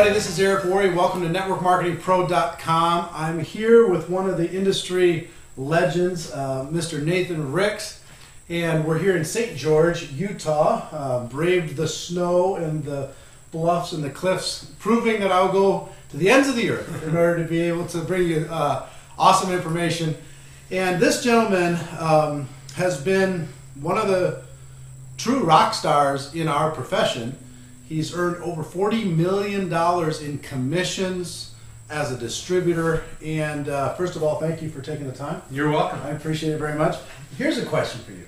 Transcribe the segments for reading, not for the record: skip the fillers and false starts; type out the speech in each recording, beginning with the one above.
everybody, this is Eric Worre. Welcome to networkmarketingpro.com. I'm here with one of the industry legends, Mr. Nathan Ricks, and we're here in St. George, Utah. Braved the snow and the bluffs and the cliffs, proving that I'll go to the ends of the earth in order to be able to bring you awesome information. And this gentleman has been one of the true rock stars in our profession. He's earned over $40 million in commissions as a distributor. And first of all, thank you for taking the time. You're welcome. I appreciate it very much. Here's a question for you.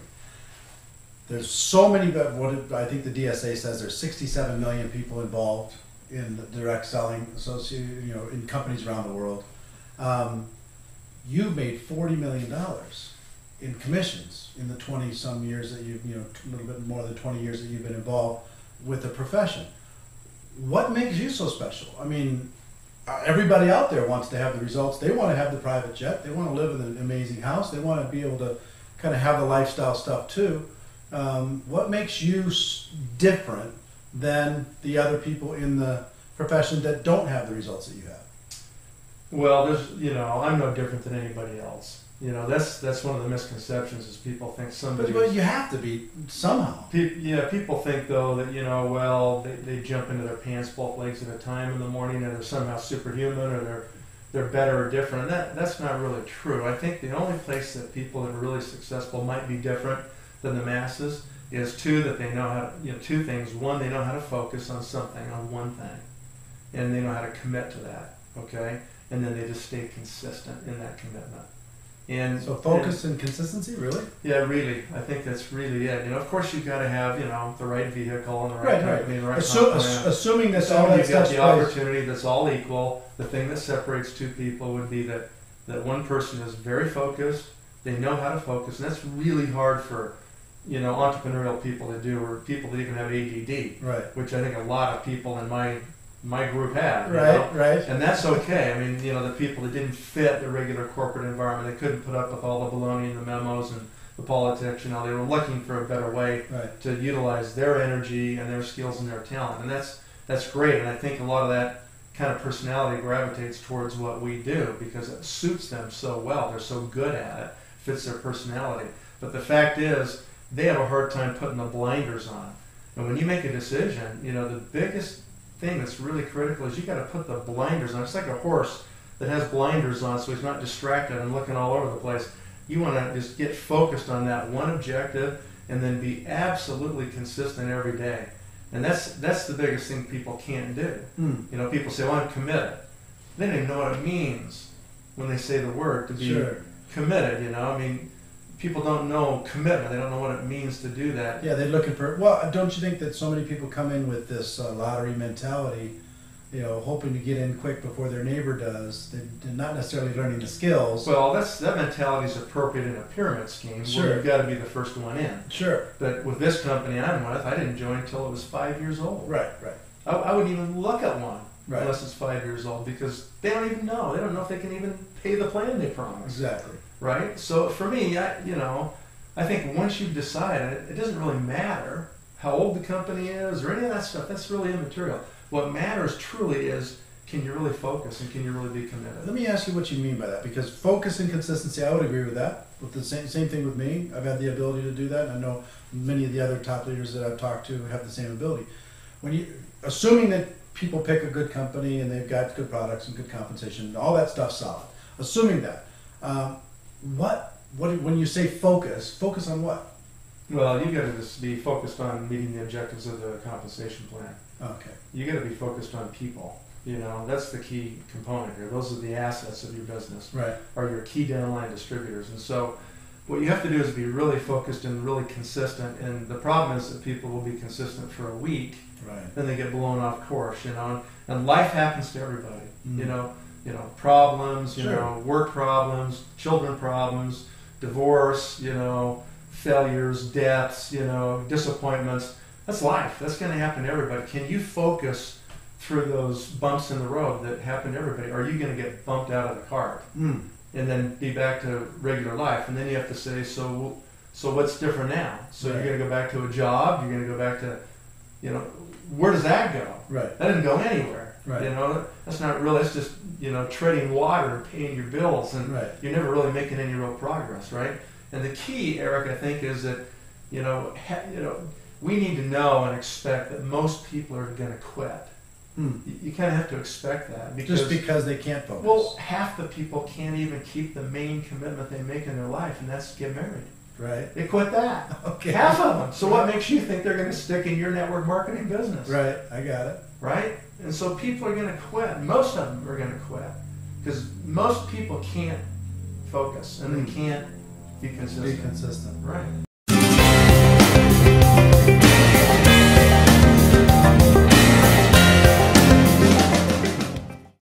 There's so many, I think the DSA says there's 67 million people involved in the direct selling in companies around the world. You made $40 million in commissions in the 20-some years that you've, a little bit more than 20 years that you've been involved with the profession. What makes you so special? I mean, everybody out there wants to have the results. They want to have the private jet. They want to live in an amazing house. They want to be able to kind of have the lifestyle stuff too. What makes you different than the other people in the profession that don't have the results that you have? Well, I'm no different than anybody else. That's one of the misconceptions is people think somebody. But you have to be somehow. People think though that they jump into their pants both legs at a time in the morning and they're somehow superhuman or they're better or different. And that's not really true. I think the only place that people that are really successful might be different than the masses is that they know how to, two things. One, they know how to focus on something, on one thing, and they know how to commit to that. Okay, and then they just stay consistent in that commitment. And so focus and consistency, really? Yeah, really. I think that's really it. Of course, you've got to have the right vehicle and the right company, the right assuming that all that you've got the plays. opportunity that's all equal. The thing that separates two people would be that one person is very focused. They know how to focus, and that's really hard for entrepreneurial people to do, or people that even have ADD, right? Which I think a lot of people in my group have, right, and that's okay. I mean, the people that didn't fit the regular corporate environment, they couldn't put up with all the baloney and the memos and the politics. They were looking for a better way to utilize their energy and their skills and their talent, and that's great. And I think a lot of that kind of personality gravitates towards what we do because it suits them so well. They're so good at it, fits their personality. But the fact is, they have a hard time putting the blinders on. And when you make a decision, the biggest thing that's really critical is you got to put the blinders on. It's like a horse that has blinders on so he's not distracted and looking all over the place. You want to just get focused on that one objective and then be absolutely consistent every day. And that's the biggest thing people can't do. People say, well, I'm committed. They don't even know what it means when they say the word to be committed. I mean, people don't know commitment. They don't know what it means to do that. Yeah, they're looking for. Well, don't you think that so many people come in with this lottery mentality, hoping to get in quick before their neighbor does? They're not necessarily learning the skills. Well, that mentality is appropriate in a pyramid scheme where you've got to be the first one in. Sure. But with this company I'm with, I didn't join until it was 5 years old. Right. I wouldn't even look at one unless it's 5 years old because they don't even know. They don't know if they can even pay the plan they promised. Exactly. Right? So for me, I think once you've decided, it doesn't really matter how old the company is or any of that stuff. That's really immaterial. What matters truly is, can you really focus and can you really be committed? Let me ask you what you mean by that, because focus and consistency, I would agree with that. With the same thing with me. I've had the ability to do that, and I know many of the other top leaders that I've talked to have the same ability. Assuming that people pick a good company and they've got good products and good compensation, all that stuff's solid. Assuming that, when you say focus on what? Well, you got to just be focused on meeting the objectives of the compensation plan. Okay. You got to be focused on people. That's the key component here. Those are the assets of your business. Right. Are your key downline distributors. And so what you have to do is be really focused and really consistent. And the problem is that people will be consistent for a week. Right. Then they get blown off course, and life happens to everybody. Problems, work problems, children problems, divorce, failures, deaths, disappointments. That's life. That's going to happen to everybody. Can you focus through those bumps in the road that happen to everybody? Or are you going to get bumped out of the cart and then be back to regular life? And then you have to say, so what's different now? So you're going to go back to a job. You're going to go back to, where does that go? Right. That didn't go anywhere. Right. You know, that's not really. It's just treading water and paying your bills, and Right. you're never really making any real progress, right? And the key, Eric, I think, is that we need to know and expect that most people are going to quit. You kind of have to expect that just because they can't focus. Well, half the people can't even keep the main commitment they make in their life, and that's to get married. Right. They quit that. Okay. Half of them. So what makes you think they're going to stick in your network marketing business? Right. I got it. Right? And so people are going to quit. Most of them are going to quit because most people can't focus and they can't be consistent. Be consistent. Right.